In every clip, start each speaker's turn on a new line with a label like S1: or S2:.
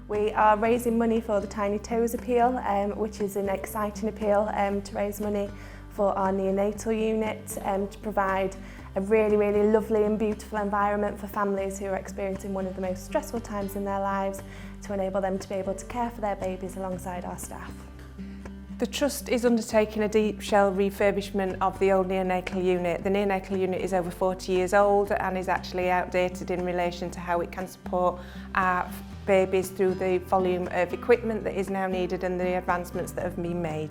S1: We are raising money for the Tiny Toes appeal, which is an exciting appeal to raise money for our neonatal unit to provide a really lovely and beautiful environment for families who are experiencing one of the most stressful times in their lives, to enable them to be able to care for their babies alongside our staff. The Trust is undertaking a deep shell refurbishment of the old neonatal unit. The neonatal unit is over 40 years old and is actually outdated in relation to how it can support our babies through the volume of equipment that is now needed and the advancements that have been made.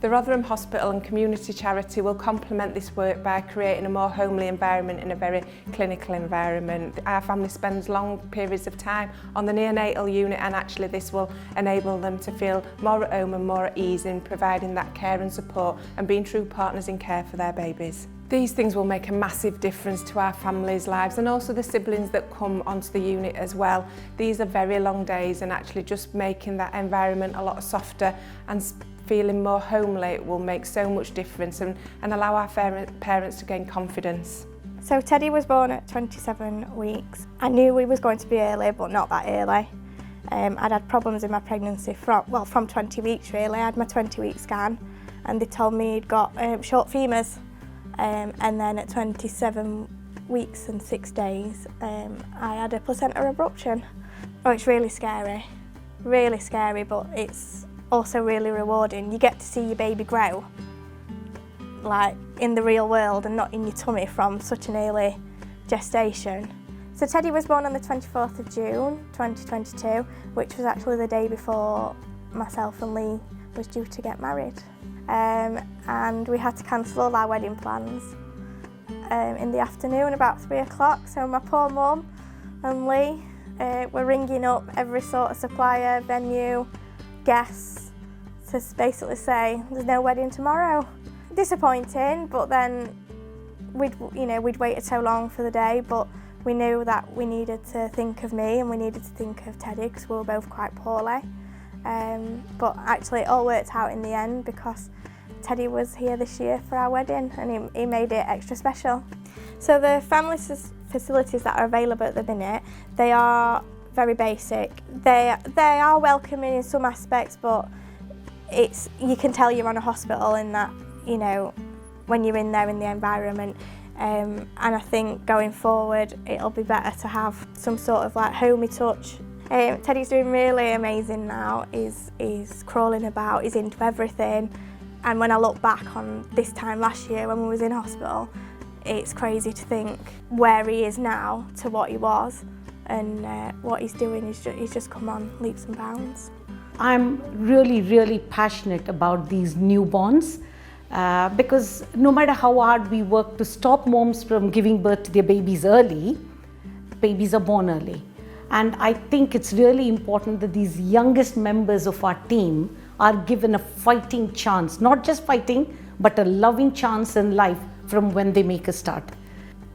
S1: The Rotherham Hospital and Community Charity will complement this work by creating a more homely environment in a very clinical environment. Our family spends long periods of time on the neonatal unit, and actually this will enable them to feel more at home and more at ease in providing that care and support and being true partners in care for their babies. These things will make a massive difference to our families' lives and also the siblings that come onto the unit as well. These are very long days, and actually just making that environment a lot softer and feeling more homely will make so much difference and allow our parents to gain confidence.
S2: So Teddy was born at 27 weeks. I knew he was going to be early, but not that early. I'd had problems in my pregnancy from 20 weeks really. I had my 20-week scan and they told me he'd got short femurs. And then at 27 weeks and 6 days, I had a placenta abruption. Oh, it's really scary, but it's also really rewarding. You get to see your baby grow, like in the real world and not in your tummy from such an early gestation. So Teddy was born on the 24th of June 2022, which was actually the day before myself and Lee was due to get married. And we had to cancel all our wedding plans in the afternoon about 3 o'clock. So my poor mum and Lee were ringing up every sort of supplier, venue, guests to basically say there's no wedding tomorrow. Disappointing, but then we'd waited so long for the day, but we knew that we needed to think of me and we needed to think of Teddy because we were both quite poorly. But actually it all worked out in the end because Teddy was here this year for our wedding and he made it extra special. So the family facilities that are available at the minute, they are very basic. They are welcoming in some aspects, but you can tell you're on a hospital in that, when you're in there in the environment. And I think going forward it'll be better to have some sort of like homey touch. Teddy's doing really amazing now. He's crawling about, he's into everything. And when I look back on this time last year when we was in hospital, it's crazy to think where he is now to what he was, and what he's doing is he's just come on leaps and bounds.
S3: I'm really passionate about these newborns because no matter how hard we work to stop moms from giving birth to their babies early, babies are born early. And I think it's really important that these youngest members of our team are given a fighting chance, not just fighting, but a loving chance in life from when they make a start.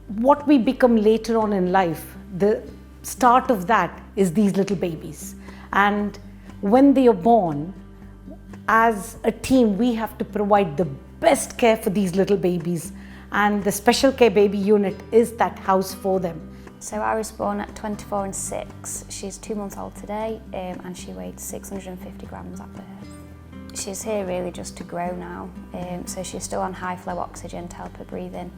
S3: What we become later on in life, the start of that is these little babies. And when they are born, as a team, we have to provide the best care for these little babies. And the special care baby unit is that house for them.
S4: So I was born at 24 and 6. She's 2 months old today and she weighed 650 grams at birth. She's here really just to grow now, so she's still on high flow oxygen to help her breathe in.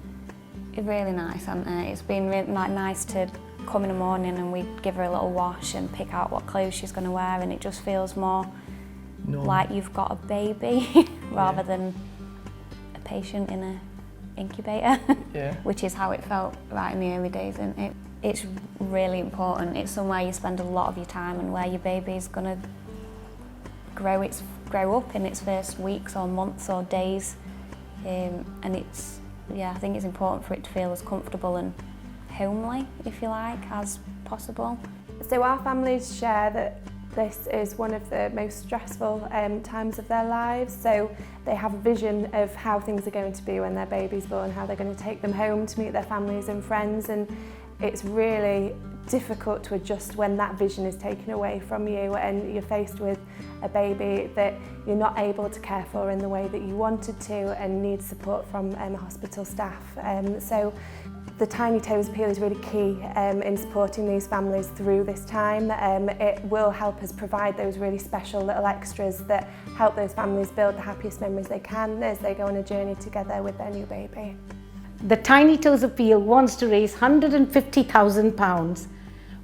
S4: It's really nice, hasn't it? It's been really nice to come in the morning and we give her a little wash and pick out what clothes she's going to wear, and it just feels more like you've got a baby rather than a patient in an incubator, which is how it felt right in the early days, isn't it? It's really important. It's somewhere you spend a lot of your time and where your baby's going to grow up in its first weeks or months or days, and I think it's important for it to feel as comfortable and homely, if you like, as possible.
S1: So our families share that this is one of the most stressful times of their lives, so they have a vision of how things are going to be when their baby's born, how they're going to take them home to meet their families and friends, and it's really difficult to adjust when that vision is taken away from you and you're faced with a baby that you're not able to care for in the way that you wanted to and need support from hospital staff. So The Tiny Toes appeal is really key in supporting these families through this time. It will help us provide those really special little extras that help those families build the happiest memories they can as they go on a journey together with their new baby.
S3: The Tiny Toes appeal wants to raise £150,000.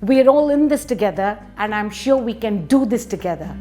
S3: We're all in this together, and I'm sure we can do this together.